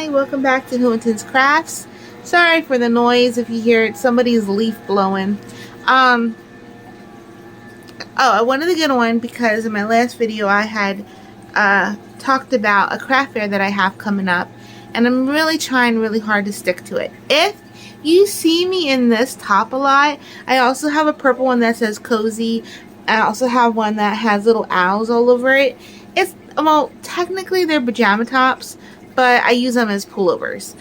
Hi, welcome back to Huenton's Crafts. Sorry for the noise if you hear it. Somebody's leaf blowing. Oh, I wanted to get on because in my last video I had talked about a craft fair that I have coming up, and I'm really trying really hard to stick to it. If you see me in this top a lot, I also have a purple one that says cozy. I also have one that has little owls all over it. Well, technically they're pajama tops, but I use them as pullovers.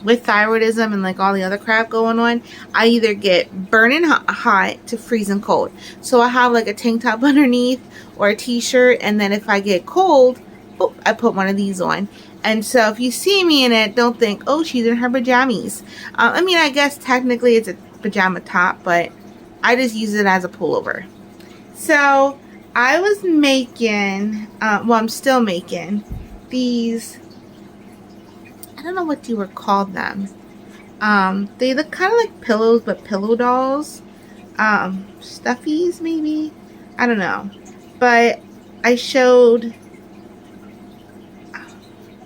With thyroidism and like all the other crap going on, I either get burning hot to freezing cold. So I have like a tank top underneath or a t-shirt, and then if I get cold, I put one of these on. And so if you see me in it, don't think, oh, she's in her pajamas. I mean, I guess technically it's a pajama top, but I just use it as a pullover. So I was making, well, I'm still making these, I don't know what you would call them. They look kind of like pillows, but pillow dolls. Stuffies, maybe? I don't know. But I showed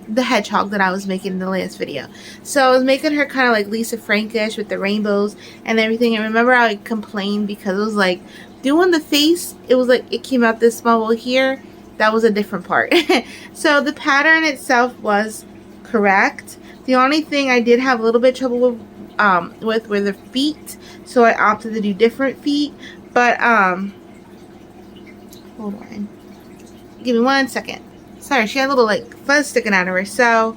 the hedgehog that I was making in the last video. So I was making her kind of like Lisa Frankish with the rainbows and everything. And remember I complained because it was like doing the face, it was like it came out this small. Well, here, that was a different part. So the pattern itself was correct. The only thing I did have a little bit of trouble with were the feet. So I opted to do different feet. But, hold on. Give me 1 second. Sorry, she had a little like fuzz sticking out of her. So,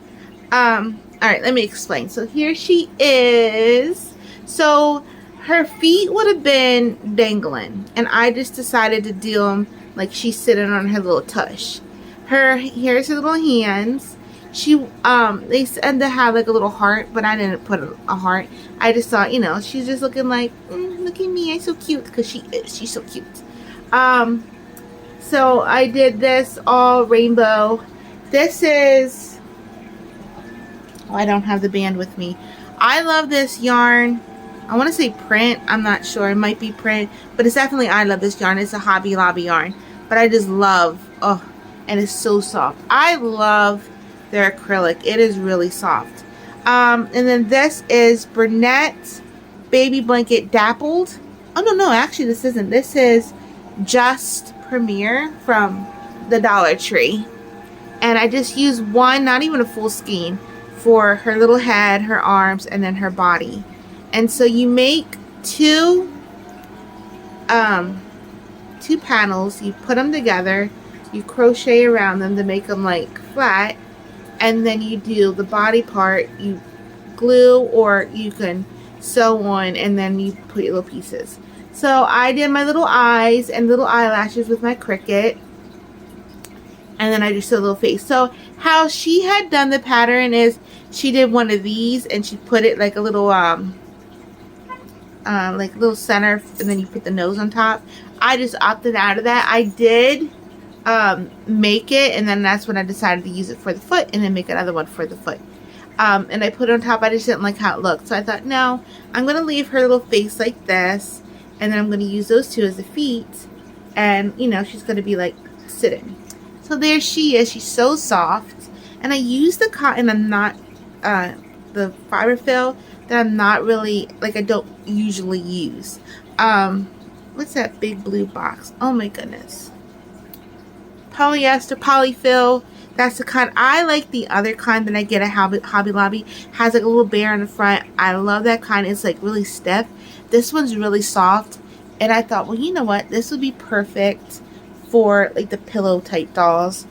alright, let me explain. So here she is. So her feet would have been dangling, and I just decided to do them like she's sitting on her little tush. Here's her little hands. They said to have like a little heart, but I didn't put a heart. I just thought, you know, she's just looking like, look at me, I'm so cute, because she's so cute. So I did this all rainbow. This is, oh, I don't have the band with me. I love this yarn. I want to say print. I'm not sure. It might be print, but it's definitely, I love this yarn. It's a Hobby Lobby yarn, but I just love, oh, and it's so soft. I love their acrylic. It is really soft. And then this is Burnett Baby Blanket Dappled. Oh, no, actually this isn't. This is Just Premier from the Dollar Tree. And I just used one, not even a full skein, for her little head, her arms, and then her body. And so you make two panels, you put them together, you crochet around them to make them like flat, and then you do the body part, you glue, or you can sew on, and then you put your little pieces. So I did my little eyes and little eyelashes with my Cricut, and then I just did a little face. So how she had done the pattern is she did one of these and she put it like a little like little center, and then you put the nose on top. I just opted out of that. I did make it, and then that's when I decided to use it for the foot, and then make another one for the foot. And I put it on top. I just didn't like how it looked, so I thought, no, I'm gonna leave her little face like this, and then I'm gonna use those two as the feet, and you know, she's gonna be like sitting. So there she is. She's so soft, and I use the cotton. I'm not the fiber fill that I'm not really, like, I don't usually use. What's that big blue box? Oh my goodness. Polyester, polyfill. That's the kind. I like the other kind that I get at Hobby Lobby. Has like a little bear in the front. I love that kind. It's like really stiff. This one's really soft. And I thought, well, you know what? This would be perfect for like the pillow type dolls.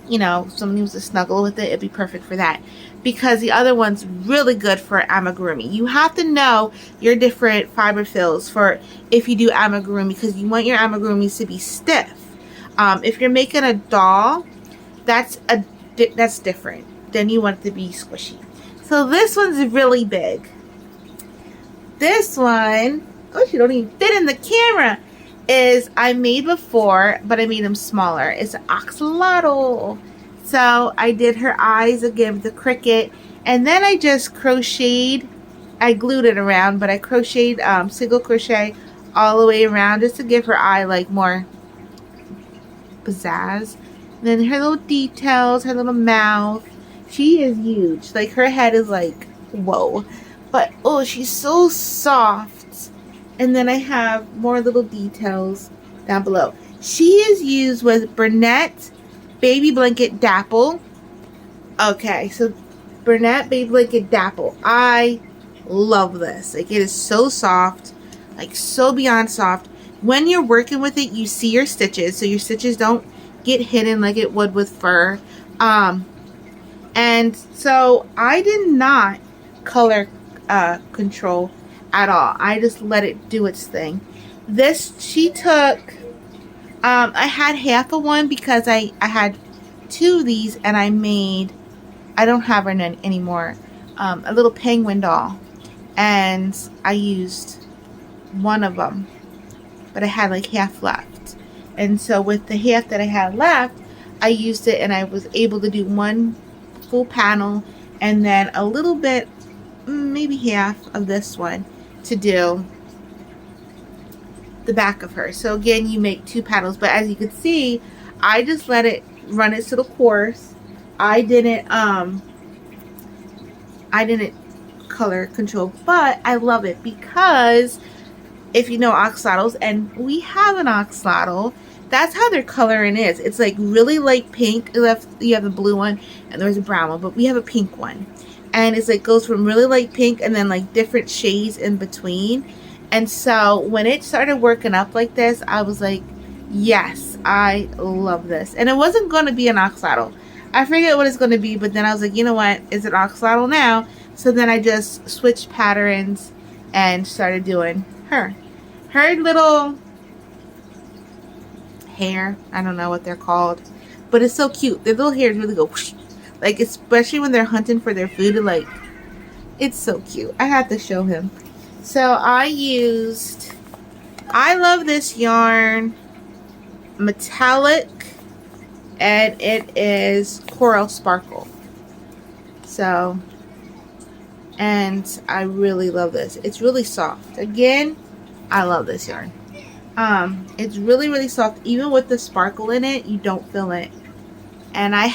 You know, somebody wants to snuggle with it, it'd be perfect for that. Because the other one's really good for amigurumi. You have to know your different fiber fills for if you do amigurumi, because you want your amigurumis to be stiff. If you're making a doll, that's different. Then you want it to be squishy. So this one's really big. This one, oh, she don't even fit in the camera, is I made before, but I made them smaller. It's an Axolotl. So I did her eyes again with the Cricut, and then I just crocheted. I glued it around, but I crocheted single crochet all the way around just to give her eye like more pizzazz. And then her little details, her little mouth. She is huge. Like, her head is like, whoa. But, oh, she's so soft. And then I have more little details down below. She is used with Burnett Baby Blanket Dapple. Okay, so Burnett Baby Blanket Dapple. I love this. Like, it is so soft. Like, so beyond soft. When you're working with it, you see your stitches. So your stitches don't get hidden like it would with fur. And so I did not color control at all. I just let it do its thing. This, she took, I had half of one because I had two of these, and I made, I don't have her anymore, a little penguin doll, and I used one of them, but I had like half left. And so with the half that I had left, I used it, and I was able to do one full panel and then a little bit, maybe half of this one, to do the back of her. So again, you make two panels, but as you can see, I just let it run its little course. I didn't color control, but I love it because if you know axolotls, and we have an axolotl, that's how their coloring is. It's like really light pink. You have the blue one and there's a brown one, but we have a pink one. And it's like goes from really light pink and then like different shades in between. And so when it started working up like this, I was like, yes, I love this. And it wasn't going to be an axolotl. I forget what it's going to be, but then I was like, you know what? It's an axolotl now. So then I just switched patterns and started doing her. Her little hair, I don't know what they're called, but it's so cute. Their little hairs really go whoosh. Like, especially when they're hunting for their food, like, it's so cute. I have to show him. So I love this yarn, metallic, and it is Coral Sparkle. So, and I really love this. It's really soft. Again, I love this yarn. It's really, really soft. Even with the sparkle in it, you don't feel it. And I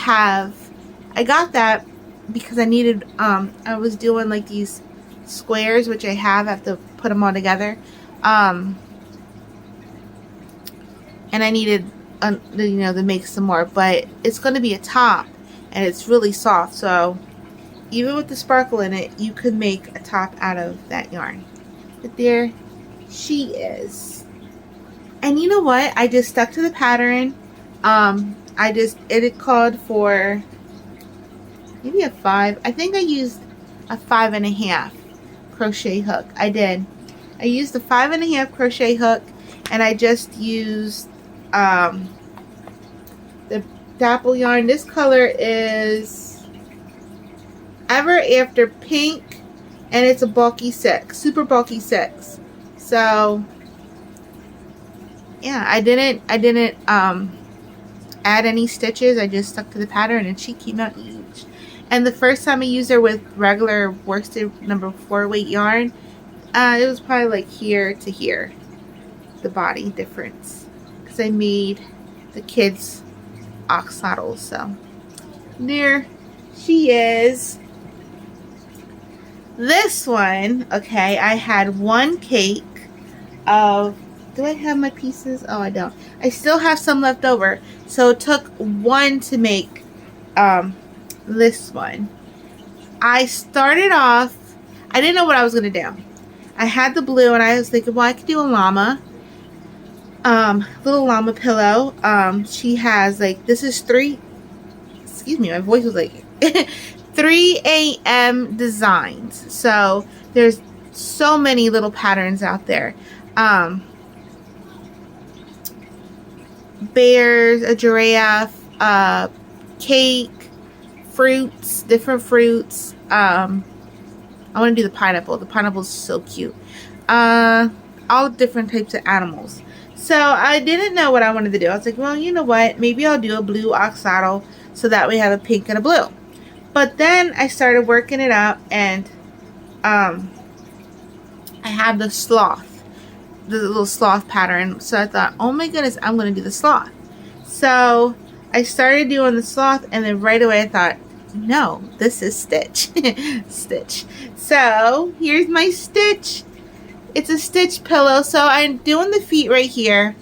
got that because I needed, I was doing like these squares, which I have to put them all together. And I needed, to make some more, but it's going to be a top and it's really soft. So even with the sparkle in it, you could make a top out of that yarn. But there she is. And you know what? I just stuck to the pattern. It called for maybe a 5. I think I used a 5.5 crochet hook. I did. I used a 5.5 crochet hook, and I just used the dapple yarn. This color is Ever After Pink, and it's a bulky 6, super bulky 6. So yeah, I didn't add any stitches. I just stuck to the pattern, and she came out huge. And the first time I used her with regular worsted number 4 weight yarn, it was probably like here to here, the body difference, because I made the kids axolotls. So there she is. This one, okay, I had one cake of, do I have my pieces? Oh, I don't. I still have some left over. So it took one to make this one. I started off, I didn't know what I was going to do. I had the blue, and I was thinking, well, I could do a llama. Little llama pillow. She has like, this is 3, excuse me, my voice was like 3 a.m. designs. So there's so many little patterns out there. Bears, a giraffe, cake, fruits, different fruits. I want to do the pineapple. The pineapple is so cute. All different types of animals. So I didn't know what I wanted to do. I was like, well, you know what? Maybe I'll do a blue axolotl, so that we have a pink and a blue. But then I started working it up, and I have the sloth, the little sloth pattern. So I thought, oh my goodness, I'm going to do the sloth. So I started doing the sloth, and then right away I thought, no, this is Stitch. Stitch. So here's my Stitch. It's a Stitch pillow. So I'm doing the feet right here.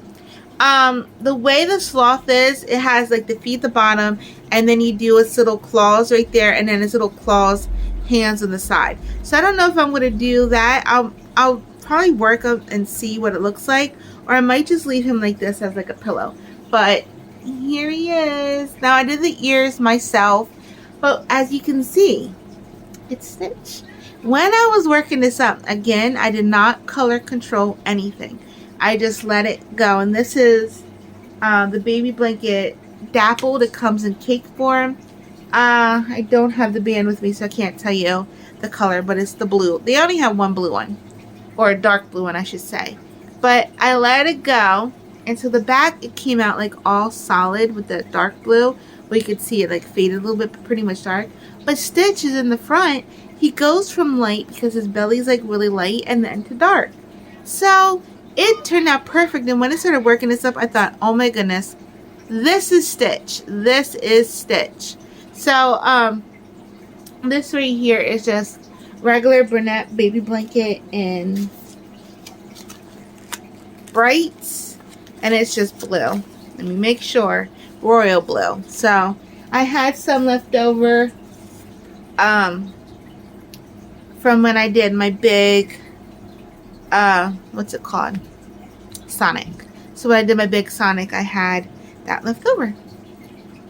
The way the sloth is, it has like the feet at the bottom, and then you do its little claws right there, and then its little claws, hands on the side. So I don't know if I'm gonna do that. I'll probably work up and see what it looks like, or I might just leave him like this as like a pillow. But here he is. Now I did the ears myself, but as you can see, it's Stitch. When I was working this up, again, I did not color control anything. I just let it go. And this is the baby blanket dappled. It comes in cake form. I don't have the band with me, so I can't tell you the color, but it's the blue. They only have one blue one, or a dark blue one, I should say. But I let it go, and so the back, it came out like all solid with the dark blue, where you could see it like faded a little bit, but pretty much dark. But Stitch is in the front. He goes from light, because his belly's like really light, and then to dark. So it turned out perfect, and when I started working this up, I thought, oh my goodness, this is Stitch. This is Stitch. So, this right here is just regular brunette baby blanket in brights, and it's just blue. Let me make sure, royal blue. So, I had some left over, from when I did my big, what's it called? Sonic. So when I did my big Sonic, I had that left over.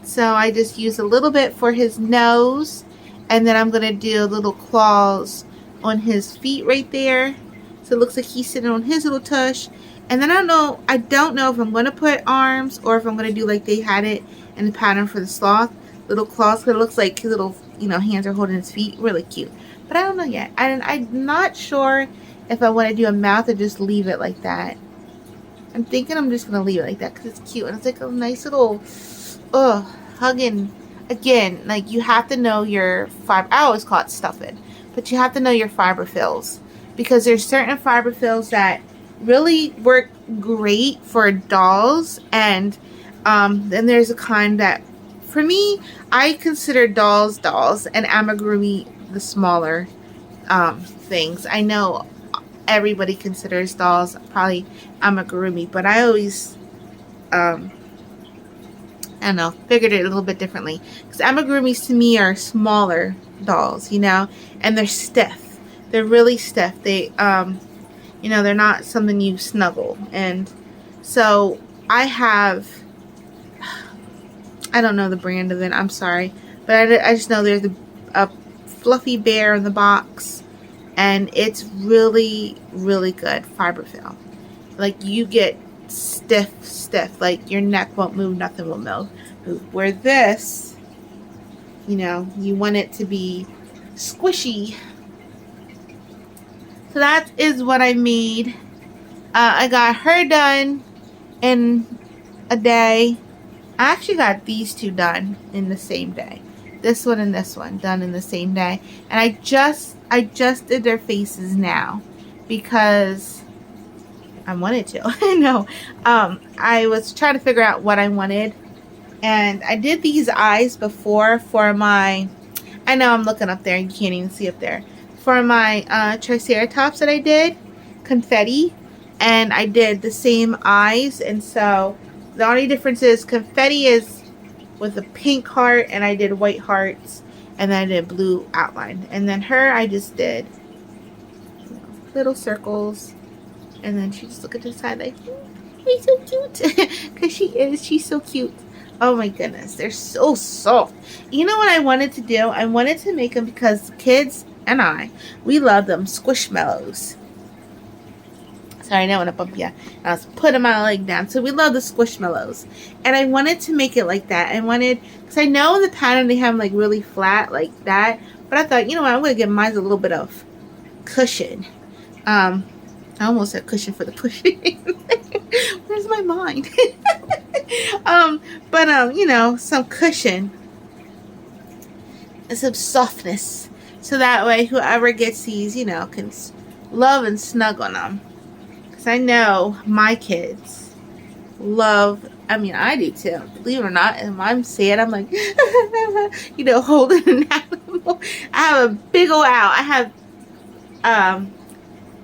So I just used a little bit for his nose, and then I'm going to do little claws on his feet right there. So it looks like he's sitting on his little tush. And then I don't know if I'm going to put arms, or if I'm going to do like they had it in the pattern for the sloth. Little claws, because it looks like his little, hands are holding his feet. Really cute. But I don't know yet. And I'm not sure if I want to do a mouth or just leave it like that. I'm thinking I'm just going to leave it like that because it's cute. And it's like a nice little, hugging. Again, like you have to know your fiber. I always call it stuffing. But you have to know your fiber fills. Because there's certain fiber fills that really work great for dolls. And then there's a kind that, for me, I consider dolls and amigurumi the smaller things. I know everybody considers dolls probably amigurumi, but I always I don't know, figured it a little bit differently, because amigurumis to me are smaller dolls, and they're stiff. They're really stiff. They they're not something you snuggle. And so I don't know the brand of it, I'm sorry, but I just know there's a fluffy bear in the box, and it's really, really good fiber fill. Like you get stiff, like your neck won't move, nothing will move. Where this, you want it to be squishy. So that is what I made. I got her done in a day. I actually got these two done in the same day. This one and this one done in the same day. And I just did their faces now because I wanted to. I know. I was trying to figure out what I wanted. And I did these eyes before for my, I know I'm looking up there and you can't even see up there. For my Triceratops that I did, confetti. And I did the same eyes. And so the only difference is confetti is with a pink heart, and I did white hearts, and then I did blue outline. And then her, I just did little circles, and then she just looked at the side like, he's so cute. Because she's so cute. Oh my goodness, they're so soft. You know what I wanted to do? I wanted to make them, because kids and we love them, squishmallows. Sorry, I don't want to bump you. I was putting my leg down. So we love the squishmallows. And I wanted to make it like that. Because I know in the pattern they have them like really flat like that. But I thought, you know what, I'm going to give mine a little bit of cushion. I almost said cushion for the cushion. Where's my mind? Some cushion. And some softness. So that way whoever gets these, can love and snug on them. I know my kids love I mean, I do too. Believe it or not, if I'm sad, I'm like, you know, holding an animal. I have a big old owl. I have,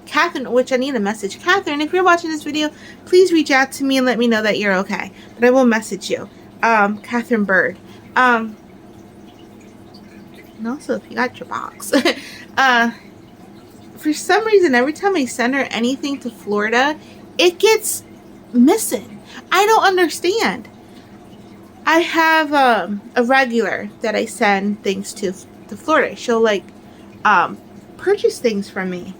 Catherine, which I need a message. Catherine, if you're watching this video, please reach out to me and let me know that you're okay. But I will message you. Catherine Bird. And also, if you got your box. For some reason, every time I send her anything to Florida, it gets missing. I don't understand. I have a regular that I send things to Florida. She'll like purchase things from me,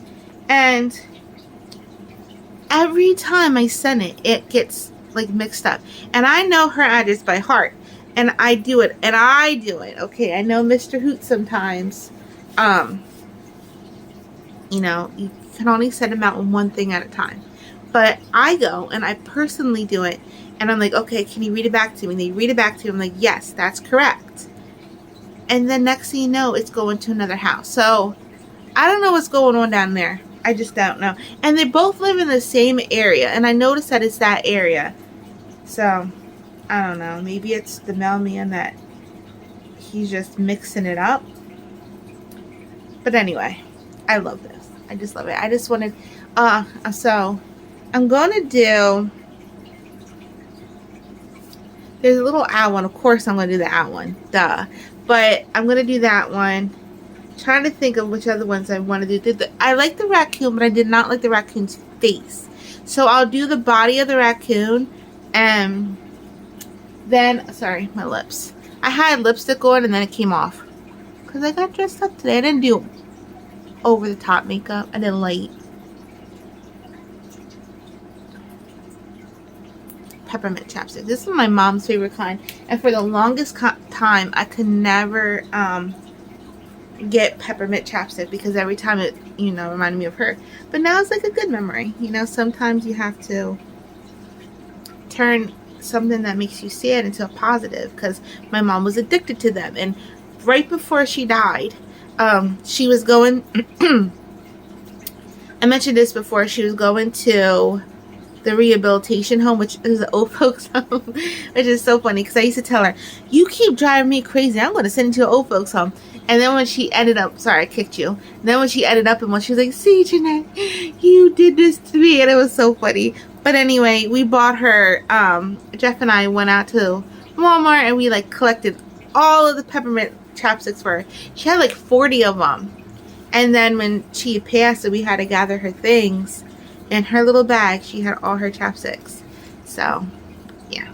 and every time I send it, it gets like mixed up. And I know her address by heart, and I do it. Okay, I know Mr. Hoot sometimes. You know, you can only send them out one thing at a time. But I go and I personally do it. And I'm like, okay, can you read it back to me? And they read it back to me. I'm like, yes, that's correct. And then next thing you know, it's going to another house. So I don't know what's going on down there. I just don't know. And they both live in the same area. And I noticed that it's that area. So I don't know. Maybe it's the mailman that he's just mixing it up. But anyway, I love this. I just love it. I just wanted, so I'm going to do, there's a little owl one. Of course I'm going to do the owl one. Duh. But I'm going to do that one. Trying to think of which other ones I want to do. I like the raccoon, but I did not like the raccoon's face. So I'll do the body of the raccoon. And then, sorry, my lips. I had lipstick on and then it came off. Because I got dressed up today. I didn't do over the top makeup. I did light. Peppermint chapstick. This is my mom's favorite kind, and for the longest time I could never get peppermint chapstick because every time it, you know, reminded me of her. But now it's like a good memory. You know, sometimes you have to turn something that makes you sad into a positive, because my mom was addicted to them, and right before she died, she was going I mentioned this before, she was going to the rehabilitation home, which is an old folks home, which is so funny because I used to tell her, you keep driving me crazy, I'm going to send you to an old folks home. And then when she ended up, sorry I kicked you, and then when she ended up in one, she was like, see Jeanette, you did this to me, and it was so funny. But anyway, we bought her, Jeff and I went out to Walmart and we like collected all of the peppermint chapsticks for her. She had like 40 of them. And then when she passed, we had to gather her things. In her little bag, she had all her chapsticks. So, yeah.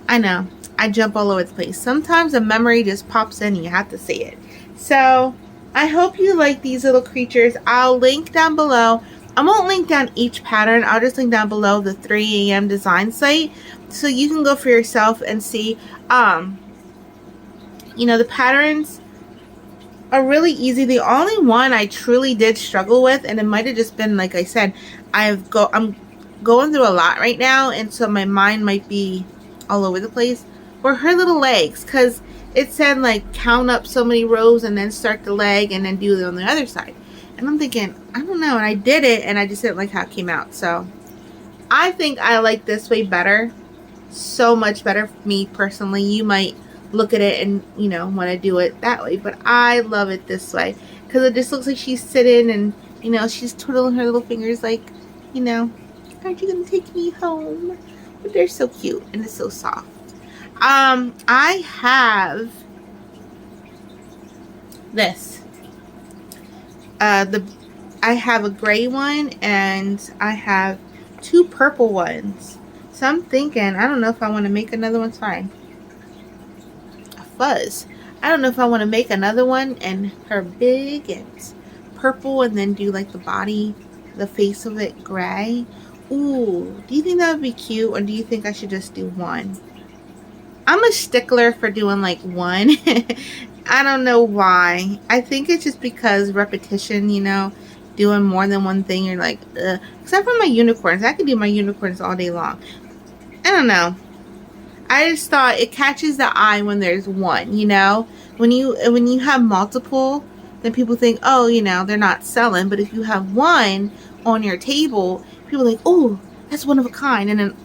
I know. I jump all over the place. Sometimes a memory just pops in and you have to say it. So, I hope you like these little creatures. I'll link down below. I won't link down each pattern. I'll just link down below the 3 a.m. design site. So you can go for yourself and see. You know, the patterns are really easy. The only one I truly did struggle with, and it might have just been, like I said, I'm going through a lot right now, and so my mind might be all over the place, were her little legs, because it said like count up so many rows and then start the leg and then do it on the other side. And I'm thinking, I don't know, and I did it and I just didn't like how it came out. So I think I like this way better, so much better for me personally. You might look at it and, you know, want to do it that way, but I love it this way because it just looks like she's sitting and, you know, she's twiddling her little fingers like, you know, aren't you gonna take me home? But they're so cute and it's so soft. I have this. I have a gray one and I have 2 purple ones. So I'm thinking, I don't know if I want to make another one. Fine. A fuzz. I don't know if I want to make another one and her big and purple and then do like the body, the face of it gray. Ooh, do you think that would be cute, or do you think I should just do one? I'm a stickler for doing like one. I don't know why. I think it's just because repetition, you know, doing more than one thing, you're like, ugh. Except for my unicorns. I could do my unicorns all day long. I don't know. I just thought it catches the eye when there's one, you know? When you have multiple, then people think, oh, you know, they're not selling. But if you have one on your table, people are like, oh, that's one of a kind. And then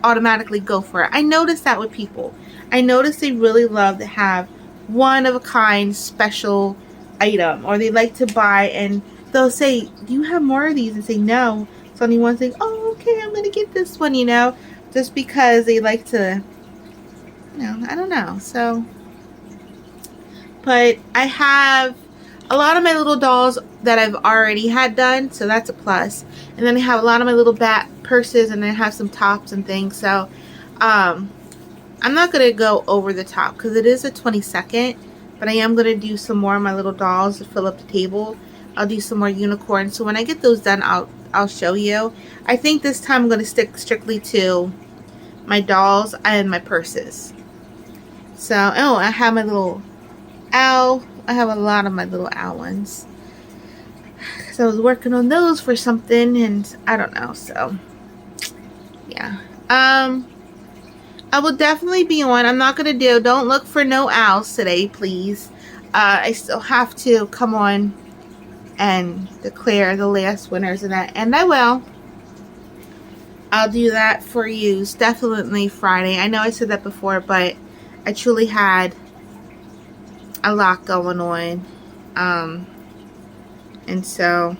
automatically go for it. I notice that with people. I notice they really love to have one of a kind special item, or they like to buy and they'll say, do you have more of these? And say no. So only one thing, oh okay, I'm gonna get this one, you know, just because they like to, you know, I don't know. So, but I have a lot of my little dolls that I've already had done, so that's a plus. And then I have a lot of my little bat purses, and I have some tops and things. So I'm not going to go over the top because it is the 22nd, but I am going to do some more of my little dolls to fill up the table. I'll do some more unicorns. So when I get those done, I'll show you. I think this time I'm going to stick strictly to my dolls and my purses. So, oh, I have my little owl. I have a lot of my little owl ones. So I was working on those for something, and I don't know. So, yeah. I will definitely be on. I'm not going to do, don't look for no owls today, please. I still have to come on and declare the last winners of that. And I will. I'll do that for you. It's definitely Friday. I know I said that before, but I truly had a lot going on. And so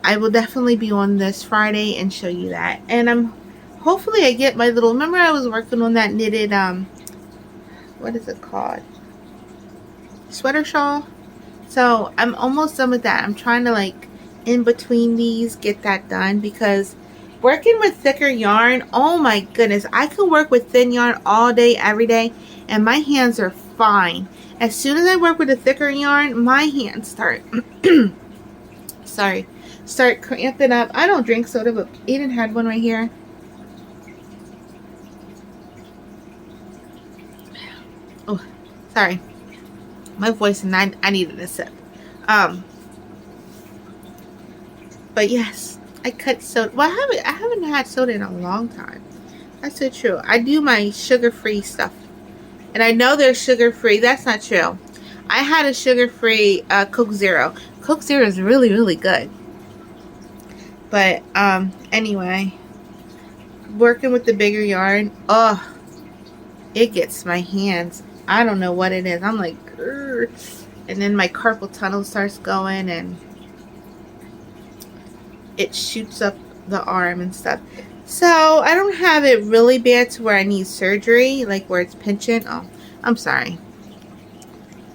I will definitely be on this Friday and show you that. And hopefully I get my little, remember I was working on that knitted, what is it called? Sweater shawl. So I'm almost done with that. I'm trying to, like, in between these, get that done, because working with thicker yarn, oh my goodness, I can work with thin yarn all day, every day, and my hands are fine. As soon as I work with a thicker yarn, my hands start, start cramping up. I don't drink soda, but Aiden had one right here. Oh, sorry. My voice, and I needed a sip. But yes, I cut soda. Well, I haven't had soda in a long time. That's so true. I do my sugar-free stuff. And I know they're sugar-free. That's not true. I had a sugar-free Coke Zero. Coke Zero is really, really good. But, anyway. Working with the bigger yarn. Oh, it gets my hands. I don't know what it is. I'm like, grr. And then my carpal tunnel starts going, and it shoots up the arm and stuff. So I don't have it really bad to where I need surgery, like where it's pinching. Oh, I'm sorry.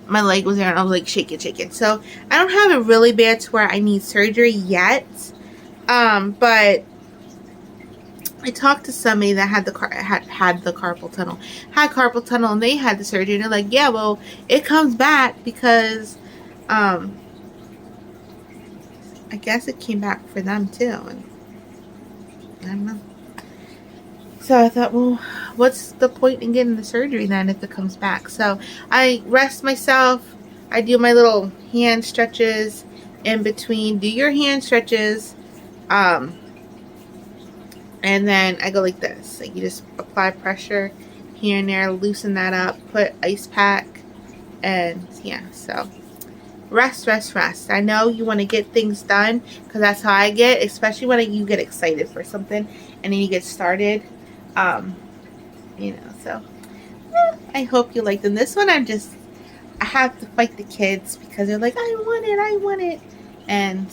My leg was there and I was like shaking. So I don't have it really bad to where I need surgery yet. But I talked to somebody that had the carpal tunnel, and they had the surgery, and they're like, yeah, well, it comes back because I guess it came back for them too, and I don't know. So I thought, well, what's the point in getting the surgery then if it comes back? So I rest myself. I do my little hand stretches in between. Do your hand stretches. And then I go like this. Like, you just apply pressure here and there, loosen that up, put ice pack, and yeah, so rest. I know you want to get things done, because that's how I get, especially when you get excited for something and then you get started. You know, so I hope you like them. This one I have to fight the kids because they're like, I want it. And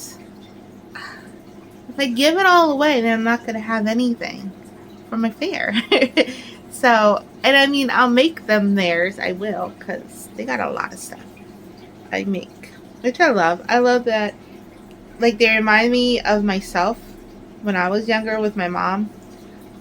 if I give it all away, then I'm not going to have anything for my fair. So, and I mean, I'll make them theirs. I will, because they got a lot of stuff I make, which I love. I love that, like, they remind me of myself when I was younger with my mom.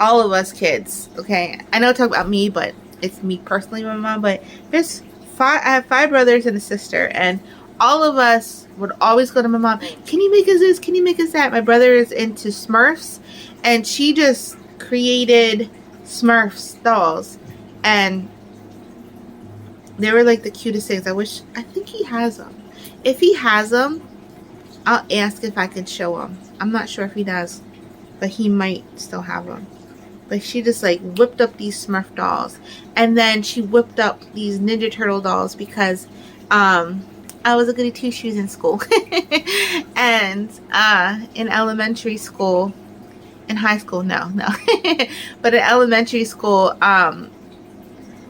All of us kids, okay? I know I talk about me, but it's me personally with my mom. But I have 5 brothers and a sister, and all of us would always go to my mom, can you make us this? Can you make us that? My brother is into Smurfs, and she just created Smurfs dolls, and they were like the cutest things. I think he has them. If he has them, I'll ask if I can show them. I'm not sure if he does, but he might still have them. But she just like whipped up these Smurf dolls, and then she whipped up these Ninja Turtle dolls because I was a goody two-shoes in school and in elementary school, In high school, no. But in elementary school,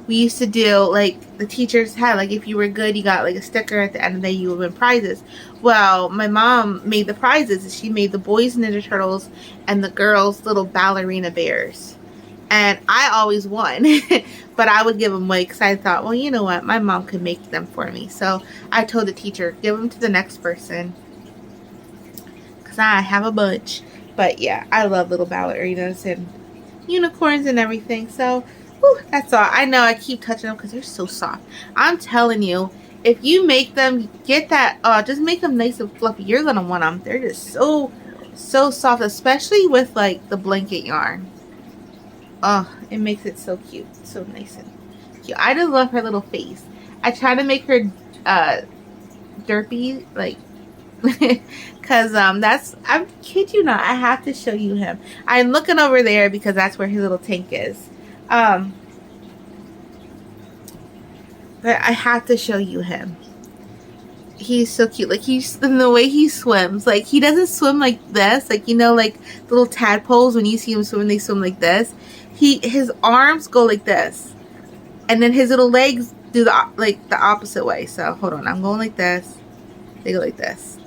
we used to do, like, the teachers had, like, if you were good, you got, like, a sticker at the end of the day, you would win prizes. Well, my mom made the prizes. She made the boys Ninja Turtles and the girls little ballerina bears. And I always won. But I would give them away because I thought, well, you know what? My mom could make them for me. So I told the teacher, give them to the next person. Because I have a bunch. But yeah, I love little ballerinas and unicorns and everything. So, whew, that's all. I know I keep touching them because they're so soft. I'm telling you, if you make them, get that, just make them nice and fluffy. You're going to want them. They're just so soft, especially with, like, the blanket yarn. Oh, it makes it so cute. So nice and cute. I just love her little face. I try to make her derpy, like, because I kid you not, I have to show you him. I'm looking over there because that's where his little tank is. But I have to show you him. He's so cute. Like, he's, and the way he swims, like, he doesn't swim like this, like, you know, like the little tadpoles, when you see him swim, they swim like this. His arms go like this, and then his little legs do the opposite way. So hold on, I'm going like this, they go like this,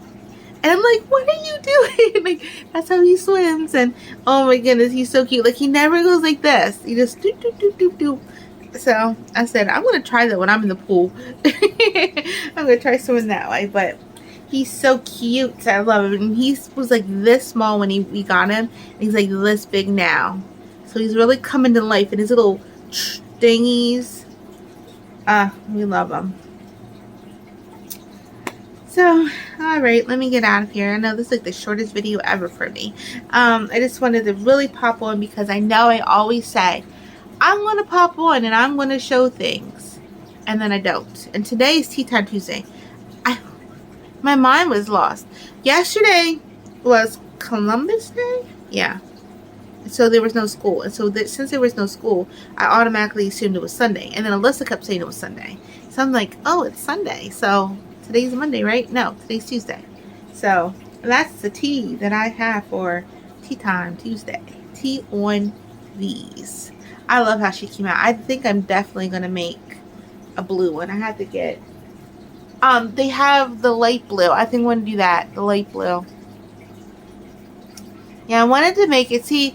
and I'm like, what are you doing? Like, that's how he swims. And oh my goodness, he's so cute. Like, he never goes like this, he just doop doop doop doop doop. So I said, I'm gonna try that when I'm in the pool. I'm gonna try swimming that way. But he's so cute. I love him. And he was like this small when we got him, and he's like this big now. So he's really coming to life, and his little thingies. We love him. So, alright, let me get out of here. I know this is like the shortest video ever for me. I just wanted to really pop on because I know I always say, I'm going to pop on and I'm going to show things. And then I don't. And today is Teatime Tuesday. My mind was lost. Yesterday was Columbus Day? Yeah. So there was no school. And so since there was no school, I automatically assumed it was Sunday. And then Alyssa kept saying it was Sunday. So I'm like, oh, it's Sunday. So today's Monday, right? No, today's Tuesday. So that's the tea that I have for Teatime Tuesday. Tea on these. I love how she came out. I think I'm definitely going to make a blue one. I have to get... they have the light blue. I think I'm going to do that. The light blue. Yeah, I wanted to make it. See,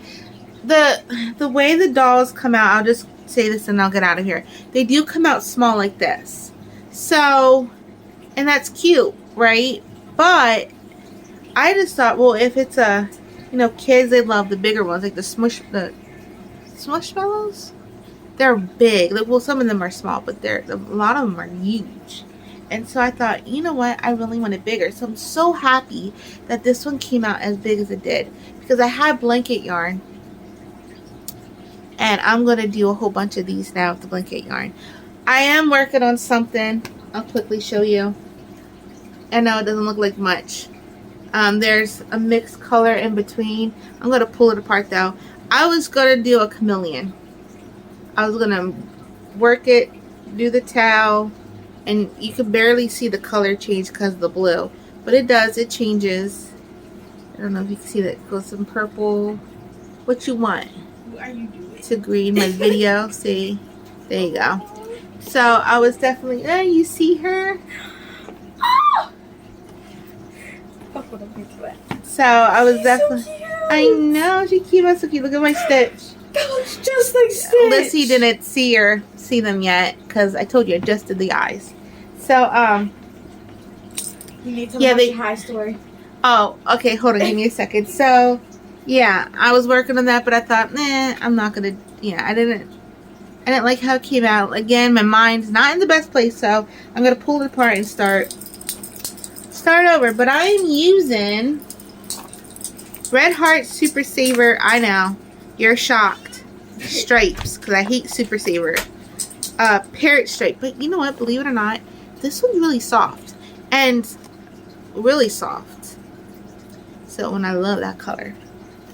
the way the dolls come out, I'll just say this and I'll get out of here. They do come out small like this. So, and that's cute, right? But I just thought, well, if it's a, kids, they love the bigger ones, like the Smushmallows. They're big. Like, well, some of them are small, but a lot of them are huge. And so I thought, you know what? I really want it bigger. So I'm so happy that this one came out as big as it did. Because I had blanket yarn. And I'm going to do a whole bunch of these now with the blanket yarn. I am working on something. I'll quickly show you. I know it doesn't look like much. There's a mixed color in between. I'm going to pull it apart though. I was going to do a chameleon. I was going to work it, do the towel. And you can barely see the color change because of the blue. But it does. It changes. I don't know if you can see that. It goes from purple. What you want? What are you doing? To green. My video. See? There you go. So I was definitely... you see her? Oh! So I was definitely... So I know. She came out so cute. Look at my stitch. That looks just like Stitch. Lissy didn't see them yet. Because I told you I just did the eyes. So, you need to tell me high story. Oh, okay, hold on, give me a second. So, yeah, I was working on that, but I thought, I'm not gonna, I didn't like how it came out. Again, my mind's not in the best place, so I'm gonna pull it apart and start over. But I'm using Red Heart Super Saver, I know, you're shocked, stripes, because I hate Super Saver. Parrot stripe, but you know what, believe it or not, this one's really soft and really soft. So, and I love that color.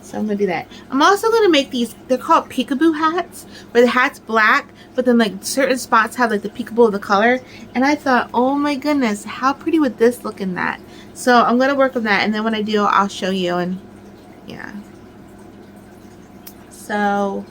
So I'm gonna do that. I'm also gonna make these, they're called Peekaboo hats, where the hat's black, but then like certain spots have like the peekaboo of the color. And I thought, oh my goodness, how pretty would this look in that? So I'm gonna work on that, and then when I do, I'll show you. And yeah. So,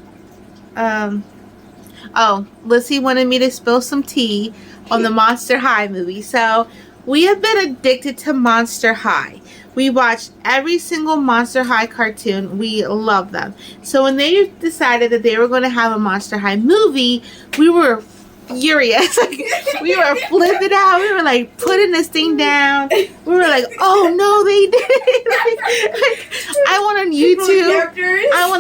oh, Lissy wanted me to spill some tea on the Monster High movie. So, we have been addicted to Monster High. We watched every single Monster High cartoon. We love them. So when they decided that they were going to have a Monster High movie, we were furious. We were flipping out. We were like putting this thing down. We were like, oh no, they did it. I went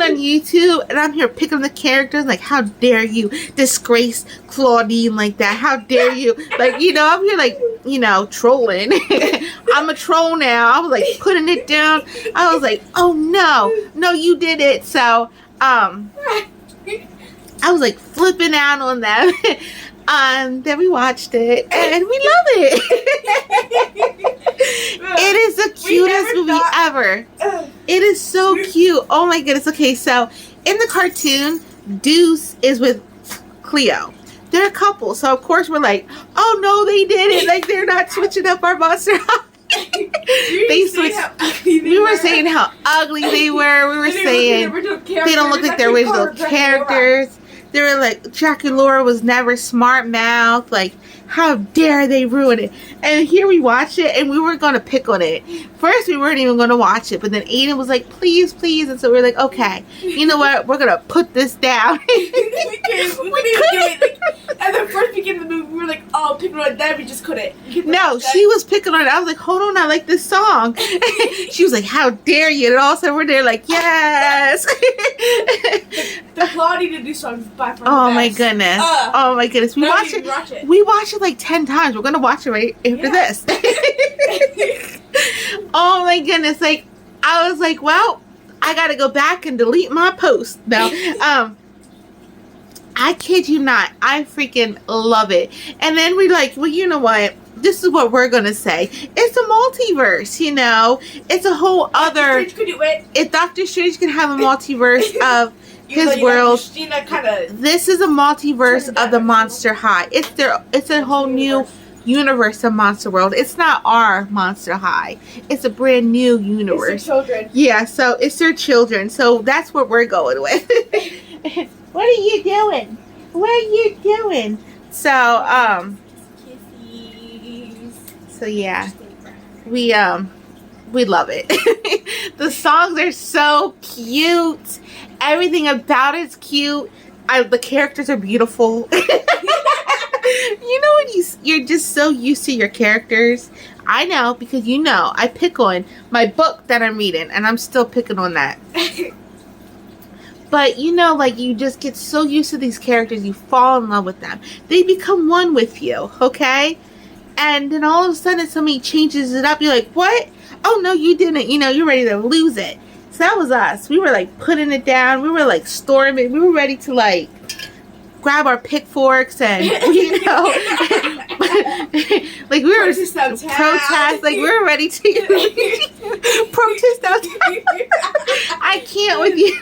on YouTube and I'm here picking the characters. Like, how dare you disgrace Claudine like that? How dare you? Like, you know, I'm here like, you know, trolling. I'm a troll now. I was like putting it down. I was like, oh no, you did it. So, I was like flipping out on them. Then we watched it and we love it. It is the cutest movie ever. It is so cute. Oh my goodness. Okay, so in the cartoon, Deuce is with Cleo. They're a couple, so of course we're like, oh no, they did it. Like, they're not switching up our Monster High. They switched. We were saying how ugly they were. We were saying they don't look like their original characters. They were like, Jack and Laura was never smart mouth. Like, how dare they ruin it? And here we watch it, and we were going to pick on it. First, we weren't even going to watch it, but then Aiden was like, please, please. And so we were like, okay, you know what? We're going to put this down. we couldn't do it. Like, at the first beginning of the movie, we were like, oh, picking on that. We just couldn't. No, she was picking on it. I was like, hold on, I like this song. She was like, how dare you? And all of a sudden, we're there like, yes. The Claudine to do songs by far. Oh my goodness. Oh my goodness. We watch it. We watch it like 10 times. We're gonna watch it right after this. Oh my goodness. Like, I was like, well, I gotta go back and delete my post. No. I kid you not. I freaking love it. And then we're like, well, you know what? This is what we're gonna say. It's a multiverse, you know. It's a whole other. If Dr. Strange can have a multiverse of his world, this is a multiverse of the Monster High. It's a whole new universe of Monster World. It's not our Monster High. It's a brand new universe. It's their children. Yeah, so it's their children. So that's what we're going with. What are you doing? What are you doing? So, so yeah, we love it. The songs are so cute. Everything about it's cute. The characters are beautiful. You know when you're just so used to your characters. I know, because you know I pick on my book that I'm reading, and I'm still picking on that. But you know, like, you just get so used to these characters, you fall in love with them. They become one with you, okay? And then all of a sudden somebody changes it up. You're like, what? Oh no, you didn't. You know, you're ready to lose it. So that was us. We were like putting it down. We were like storming. We were ready to like grab our pitchforks and, you know, like we were protest. Like we were ready to protest outside. I can't with you.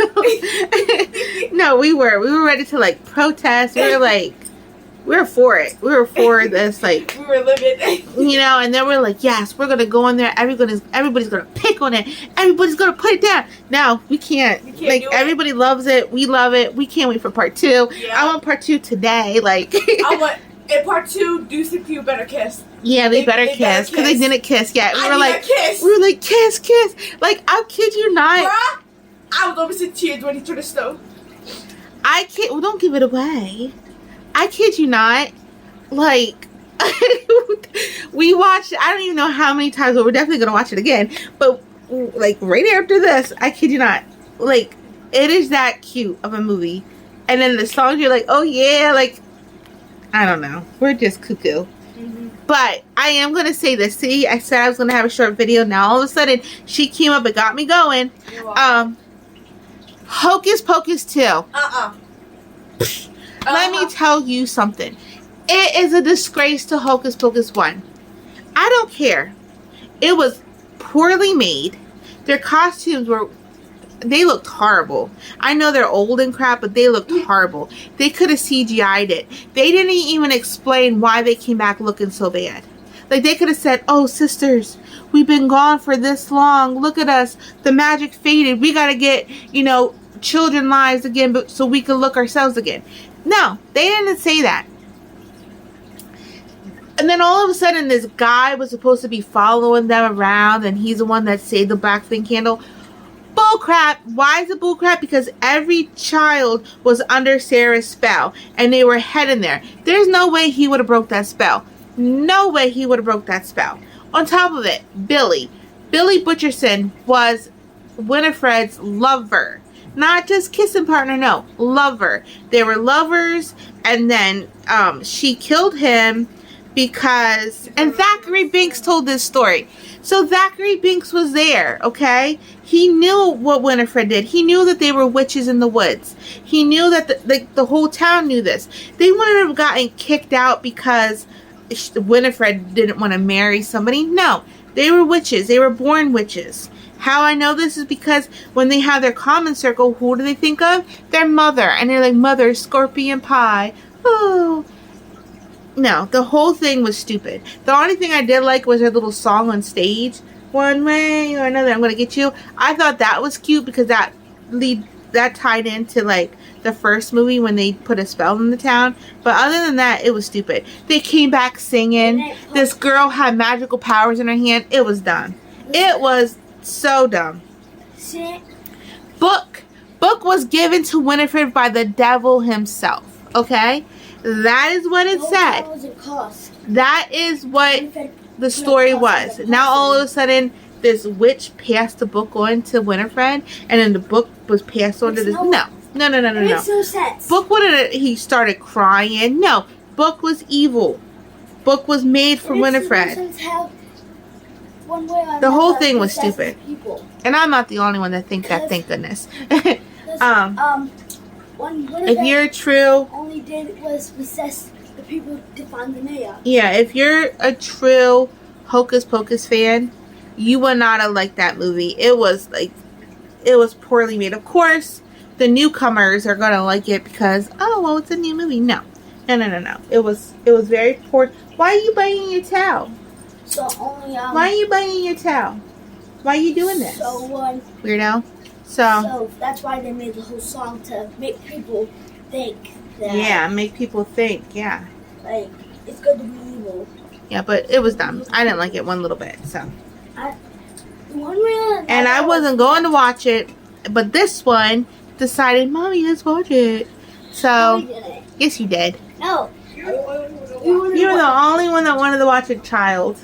No, we were ready to like protest. We were like, we were for it. We were for this, like, we were living. You know, and then we're like, yes, we're gonna go in there. Everybody's gonna pick on it. Everybody's gonna put it down. No, we can't. Like, everybody loves it. We love it. We can't wait for part 2. Yeah. I want part 2 today. Like, I want in part 2. Deuce and Pew better kiss. Yeah, they better kiss because they didn't kiss yet. We were like, kiss. Like, I kid you not. Bruh, I was almost in tears when he turned to stone. I can't. Well, don't give it away. I kid you not, like, we watched, I don't even know how many times, but we're definitely going to watch it again, but, like, right after this, I kid you not, like, it is that cute of a movie, and then the songs, you're like, oh yeah, like, I don't know, we're just cuckoo. But I am going to say this. See, I said I was going to have a short video, now all of a sudden, she came up and got me going. Hocus Pocus 2. Let me tell you something. It is a disgrace to Hocus Pocus 1. I don't care. It was poorly made. Their costumes they looked horrible. I know they're old and crap, but they looked horrible. They could have CGI'd it. They didn't even explain why they came back looking so bad. Like, they could have said, oh, sisters, we've been gone for this long. Look at us. The magic faded. We got to get, you know, children lives again, but so we could look ourselves again. No, they didn't say that. And then all of a sudden, this guy was supposed to be following them around, and he's the one that saved the black flame candle. Bullcrap. Why is it bullcrap? Because every child was under Sarah's spell, and they were heading there. There's no way he would have broke that spell. No way he would have broke that spell. On top of it, Billy Butcherson was Winifred's lover. Not just kissing partner, no, lover. They were lovers, and then she killed him because, and Zachary Binks told this story. So Zachary Binks was there, okay? He knew what Winifred did. He knew that they were witches in the woods. He knew that the whole town knew this. They wouldn't have gotten kicked out because Winifred didn't want to marry somebody. No, they were witches. They were born witches. How I know this is because when they have their common circle, who do they think of? Their mother. And they're like, mother, scorpion pie. Oh. No, the whole thing was stupid. The only thing I did like was her little song on stage. One way or another, I'm going to get you. I thought that was cute because that tied into like the first movie when they put a spell in the town. But other than that, it was stupid. They came back singing. This girl had magical powers in her hand. It was dumb. It was so dumb. Book was given to Winifred by the devil himself. Okay? That is what it said. That is what the story was. Now all of a sudden, this witch passed the book on to Winifred, and then the book was passed on to this. No. It makes no sense. Book wouldn't. He started crying. No, Book was evil. Book was made for Winifred. The whole thing was stupid. And I'm not the only one that thinks that. Thank goodness. If you're true, only did was possess the people to find the mayor. Yeah, if you're a true Hocus Pocus fan, you would not have liked that movie. It was poorly made. Of course, the newcomers are gonna like it because it's a new movie. No. It was very poor. Why are you biting your towel? Why are you biting your towel? Why are you doing this? Weirdo. So that's why they made the whole song to make people think that. Yeah, make people think. Yeah. Like it's good to be evil. Yeah, but it was dumb. I didn't like it one little bit. So. And I wasn't going to watch it, but this one decided, Mommy, let's watch it. So. Yes, you did. No. You were the only one that wanted to watch it, child.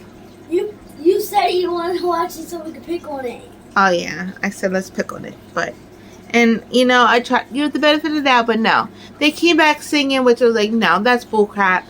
You said you wanted to watch it so we could pick on it. Oh yeah, I said let's pick on it, I tried the benefit of the doubt, but no, they came back singing, which was like, no, that's bullcrap.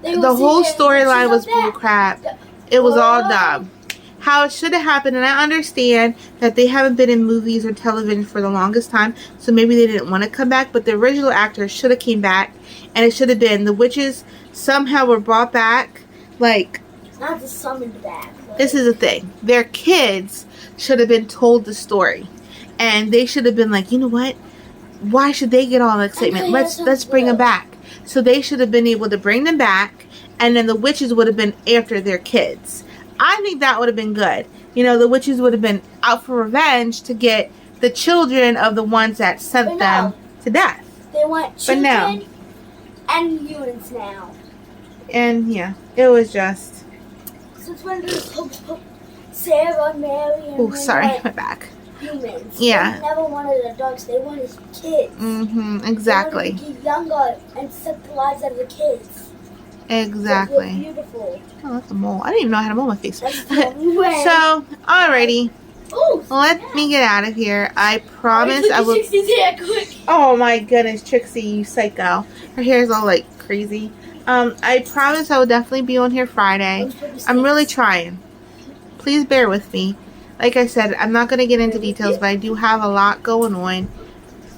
The whole storyline was bullcrap. It was all dumb. How it should have happened, and I understand that they haven't been in movies or television for the longest time, so maybe they didn't want to come back, but the original actors should have came back, and it should have been the witches somehow were brought back, like. Not just summoned back. This is the thing. Their kids should have been told the story. And they should have been like, you know what? Why should they get all the excitement? Let's bring them back. So they should have been able to bring them back. And then the witches would have been after their kids. I think that would have been good. The witches would have been out for revenge to get the children of the ones that sent them to death. They want children and humans now. And yeah, it was just. Since when does Sarah, Mary, and my back. Humans. Yeah. They never wanted adults. They wanted kids. Exactly. They wanted to get younger and suck the lives out of the kids. Exactly. So beautiful. Oh, that's a mole. I didn't even know I had a mole on my face. That's the only way. So, alrighty. Ooh, Let me get out of here. I promise I will. Trixie's hair, quick. Oh my goodness, Trixie, you psycho. Her hair is all like crazy. I promise I will definitely be on here Friday. I'm really trying. Please bear with me. Like I said, I'm not going to get into details, but I do have a lot going on.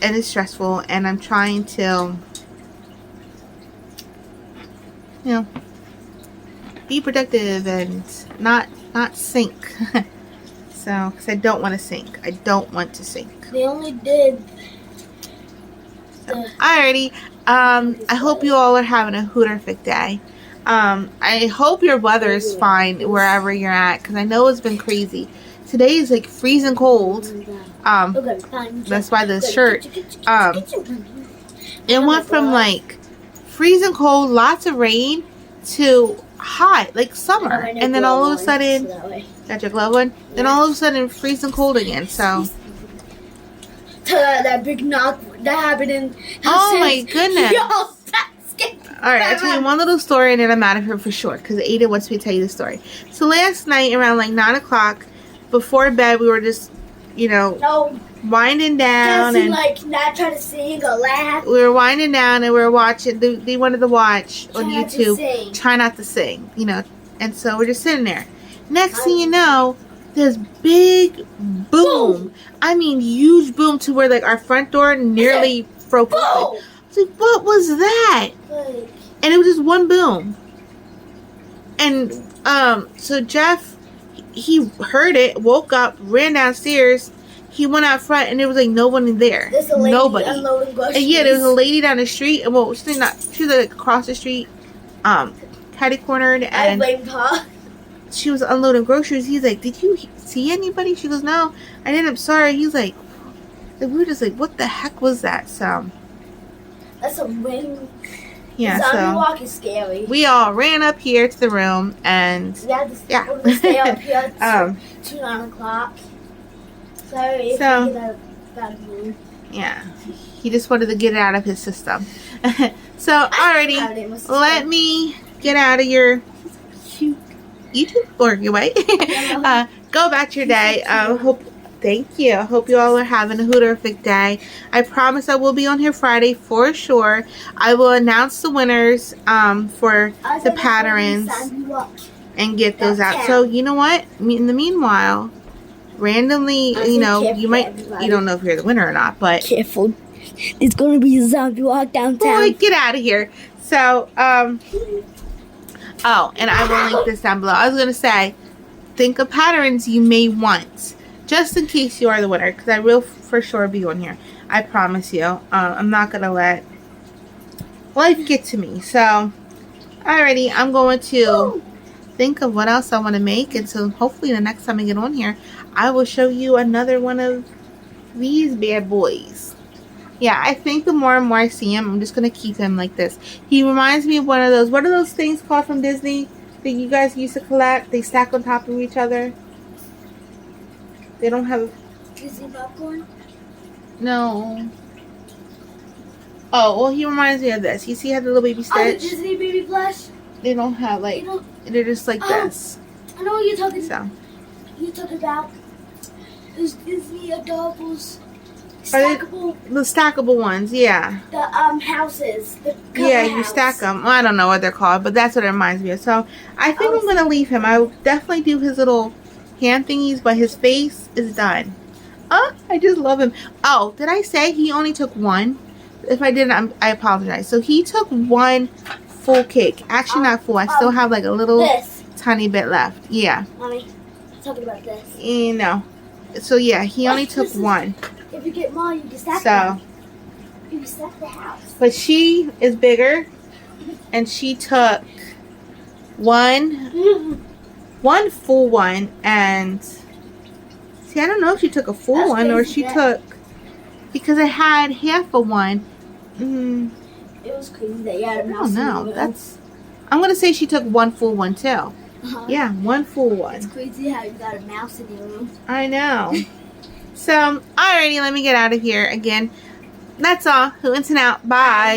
And it's stressful. And I'm trying to, be productive and not sink. So, because I don't want to sink. I don't want to sink. They only did. Alrighty. I hope you all are having a hooterific day. I hope your weather is fine wherever you're at, because I know it's been crazy. Today is like freezing cold. Okay, fine. That's why the shirt, it went from like freezing cold, lots of rain, to hot, like summer. And then all of a sudden, got your glove on? Then all of a sudden, freezing cold again, so. That big knock that happened in. Oh my goodness. Yo, that's scary. Alright, I'll tell you one little story and then I'm out of here for sure because Ada wants me to tell you the story. So last night around like 9 o'clock, before bed, we were just, winding down. And like not trying to sing or laugh. we were winding down and we were watching, they wanted to watch on YouTube, Try Not to Sing, and so we're just sitting there. Next thing you know, this big boom. I mean, huge boom to where like our front door nearly broke open. I was like, what was that? And it was just one boom. And so Jeff, he heard it, woke up, ran downstairs. He went out front and there was like nobody there. There's a lady nobody. Unloading groceries. And yeah, there was a lady down the street. And well, she was like across the street, catty cornered, and I blamed her. she was unloading groceries. He's like, did you see anybody? She goes, no, I didn't. I'm sorry. He's like, we were just like, what the heck was that? So that's a wind. yeah, zombie walk is scary. we all ran up here to the room and We're gonna stay up here to 9 o'clock. Sorry if So- you get out of mood. yeah, he just wanted to get it out of his system. So alrighty, let me get out of your YouTube or your way. Go about your day. Thank you. I hope you all are having a hooterific day. I promise I will be on here Friday for sure. I will announce the winners for the patterns and get those out. So you know what? In the meanwhile, randomly, you don't know if you're the winner or not, but Careful. It's gonna be a zombie walk downtown. boy, get out of here. So oh, and I will link this down below. I was gonna say, think of patterns you may want, just in case you are the winner, because I will for sure be on here. I promise you. I'm not gonna let life get to me. So, alrighty, I'm going to think of what else I want to make, and so hopefully the next time I get on here, I will show you another one of these bad boys. Yeah, I think the more and more I see him, I'm just going to keep him like this. He reminds me of one of those, what are those things called from Disney that you guys used to collect? They stack on top of each other. They don't have... Disney popcorn? No. Oh, well, he reminds me of this. You see how the little baby Oh, Stitch? the Disney baby plush? They don't have, like, they're just like this. I know what you're talking So. You're talking about those Disney adorables. Are they- Stackable, The stackable ones, yeah. the houses. The Yeah, cover you house. stack them. Well, I don't know what they're called, but that's what it reminds me of. So I think I'm going to leave him. I will definitely do his little hand thingies, but his face is done. Oh, I just love him. Oh, did I say he only took one? If I didn't, I apologize. So he took one full cake. Actually, not full. I still have like a little tiny bit left. Yeah. Mommy, talking about this. You know. So yeah, he only took one. If you get more, you can stack So. them. You can stack the house. But she is bigger, and she took one full one, and see, I don't know if she took a full That's one or crazy, she took, because I had half of one. It was crazy that you had a I mouse. don't know. in the room. That's. I'm gonna say she took one full one too. Uh-huh. Yeah, one full one. It's crazy how you got a mouse in your room. I know. So, alrighty, let me get out of here again. That's all. Hootin' out. Bye.